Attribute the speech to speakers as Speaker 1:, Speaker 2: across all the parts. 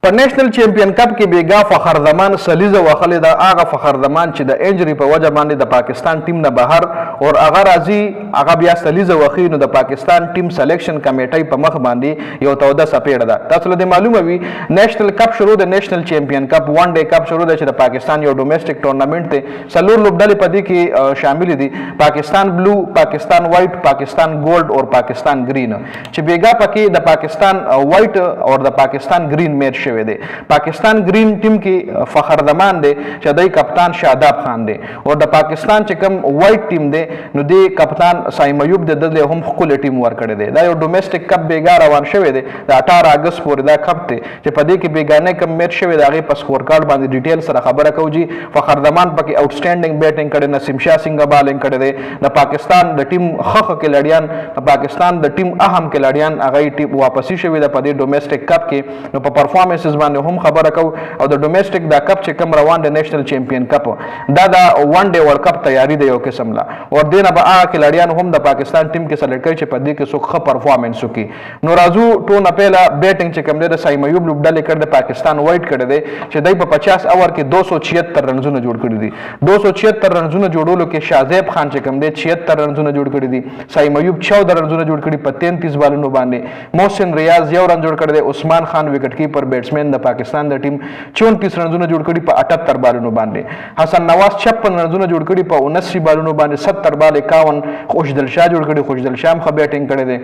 Speaker 1: په نېشنل چیمپئن کپ کې بیګا فخر زمان سلیزه وخلې دا هغه فخر زمان چې د انجری په وجه باندې د پاکستان ټیم نه بهر او هغه راځي هغه بیا سلیزه وخی نو د پاکستان ټیم سلیکشن کمیټې په مخ باندې یو توده سپېړه ده. تاسو له معلومه وي نېشنل کپ شروع د نېشنل چیمپئن کپ ون ډے کپ شروع ده چې د پاکستان یو ډومېسټک ټورنامنت دی. څلور لوبډلې په دې کې شامل دي: پاکستان بلو، پاکستان وایټ، پاکستان ګولډ او پاکستان گرین. چې بیګا پکې د پاکستان وایټ او د پاکستان گرین میچ دی. پاکستان گرین ټیم کې فخر زمان دی چې دای کپتان شاداب خان دی او د پاکستان چې کوم وایټ ټیم دی نو دی کپتان سایم ایوب د دله هم خپل ټیم ورکړی دی. دا یو ډومېسټک کپ بیګا روان شوی دی د 18 اگست پورې دا کپ دی چې په دې کې بیګانه کم میچ شوی دی. هغه په سکور کارت باندې ډیټیل سره خبره کوي. فخر زمان پکې آوټسټینډینګ بیټینګ کړي، نسیم شاه سنگ بالینګ کړي دی. د پاکستان د ټیم خخ کلاډیان، د پاکستان د ټیم اهم کلاډیان هغه ټیم واپسی شوی دی په دې ډومېسټک کپ کې. نو په پرفارمنس باندې هم خبره کو او د ډومېسټک دا کپ چې کوم روان د نېشنل چیمپئن کپ دا د ون ډے ورلد کپ تیاری دی یو قسم لا او دینه به هغه کلاډیان هم د پاکستان ټیم کې سلیکټ کړي چې په دې کې څوک ښه پرفارمنس وکړي. نو راځو ټونه پهلا بیټینګ چې کوم دی د سایم ایوب لوبډلې کړ د پاکستان وایټ کړی دی چې دای په 50 اوور کې 276 رنزونه جوړ کړي دي. 276 رنزونه جوړولو کې شازیب خان چې کوم دی 76 رنزونه جوړ کړي دي. سایم ایوب 14 رنزونه جوړ کړي په 33 بالونو باندې. محسن ریاض یو رن جوړ کړی دی. عثمان خان وکټ کیپر بیټسمن د پاکستان د ټیم 34 رنزونه جوړ کړي په 78 بالونو باندې. حسن نواز 56 رنزونه جوړ کړي په 79 بالونو باندې. 70 بال 51 خوشدل شاه جوړ کړي. خوشدل شاه هم ښه بیټینګ کړی دی.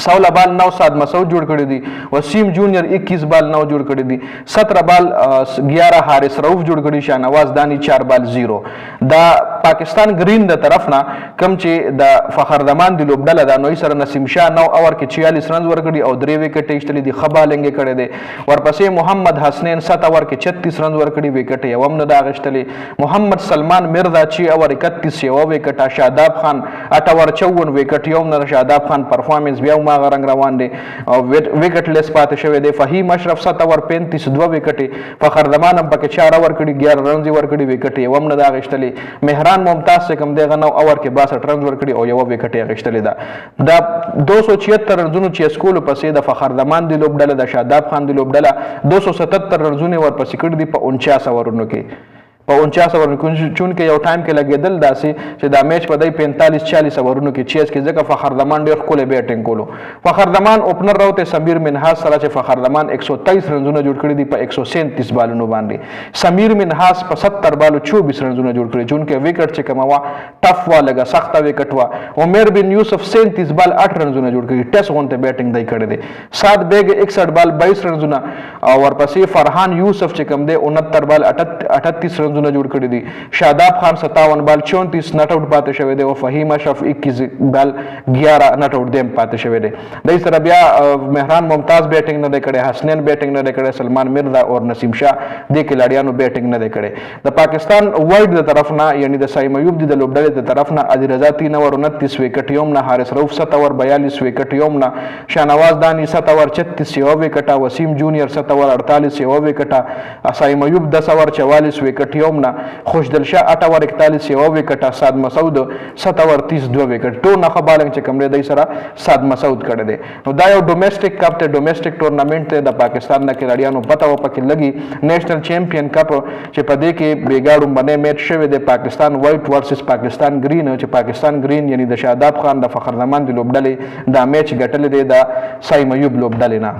Speaker 1: 16 بال 9 سعد مسعود جوړ کړی دی. وسیم جونیئر 21 بال 9 جوړ کړی دی. 17 بال 11 حارث رؤوف جوړ کړی. شاهنواز دانی 4 بال 0. دا پاکستان گرین د طرف نه کم چې د فخر زمان دی لوبډله دا نوې سره نسیم شاه 9 اوور کې 46 رنز ورکړي او 3 وکټ ایستلې دي. خبالنګ کړي دي. ورپسې محمد حسنین 7 اوور کې 36 رنز ورکړي وکټ یې هم نه دا غشتلې. محمد سلمان مرزا 6 اوور 31 یو وکټ. شاداب خان 8 اوور 54 وکټ یو نه. شاداب خان پرفارمنس بیا ما رنگ روان دی او وکټ لیس پاتې شوی دی. فهیم اشرف 7 اوور 35 2 وکټ. فخر زمان هم پکې 4 اوور کړي 11 رنز ورکړي وکټ یې هم نه دا غشتلې. مهران ممتاز سے کم دی 9 اوور کې 62 رنز ورکړي او یو وکټ یې غشتلې ده. دا 276 رنزونو چې سکول پسې د فخر زمان دی لوبډله د شاداب خان دی لوبډله 277 رنزونه ورپسې کړي دي په 49 اوورونو کې. په 49 اوورونو کې چون کې یو ټایم کې لګیدل داسې چې دا میچ په دای 45 40 اوورونو کې چیز کې ځکه فخر زمان ډېر ښکلی بیټینګ کولو. فخر زمان اوپنر راوته سمیر منهاز سره چې فخر زمان 123 رنزونه جوړ کړي دي په 137 بالونو باندې. سمیر منهاز په 70 بالو 24 رنزونه جوړ کړي چون کې وکټ چې کومه وا ټف وا لګا سخته وکټ وا. عمر بن یوسف 37 بال 8 رنزونه جوړ کړي. ټیسټ غونته بیټینګ دای کړي دي. سعد بیگ 61 بال 22 رنزونه او ورپسې فرحان یوسف چې کوم دی 69 بال 38 رنزونه جوړ کړي دي. شاداب خان 57 بال 34 نټ آؤٹ پاتې شوی دی او فهیم اشرف 21 بال 11 نټ آؤٹ دیم پاتې شوی دی. دای سره بیا مهران ممتاز بیټینګ نه دی کړی. حسنین بیټینګ نه دی کړی. سلمان مرزا او نسیم شاه د کلاډیانو بیټینګ نه دی کړی. د پاکستان وایډ د طرف نه یعنی د سایم ایوب د لوبډلې د طرف نه علی رضا 3 اوور 29 وکټ یوم نه. حارث رؤوف 7 اوور 42 وکټ یوم نه. شاهنواز دانی 7 اوور 36 یو وکټ. وسیم جونیئر 7 اوور 48 یو وکټ. سایم ایوب 10 اوور 44 وکټ یوم نه. خوشدل شاه 8 اوور 41 یو وکټ. سعد مسعود 7 اوور 30 2 وکټ. ټول نه خبالنګ چې کوم دی سره سعد مسعود کړی دی. نو دا یو ډومېسټک کپ ته ډومېسټک ټورنامنت ته د پاکستان نه کلاډیانو پته و پکې لګي. نېشنل چیمپئن کپ چې په دې کې بیګاړو باندې میچ شوی دی پاکستان وایټ ورسس پاکستان گرین چې پاکستان گرین یعنی د شاداب خان د فخر زمان دی لوبډلې دا میچ ګټلې دی د سایم ایوب لوبډلې نه.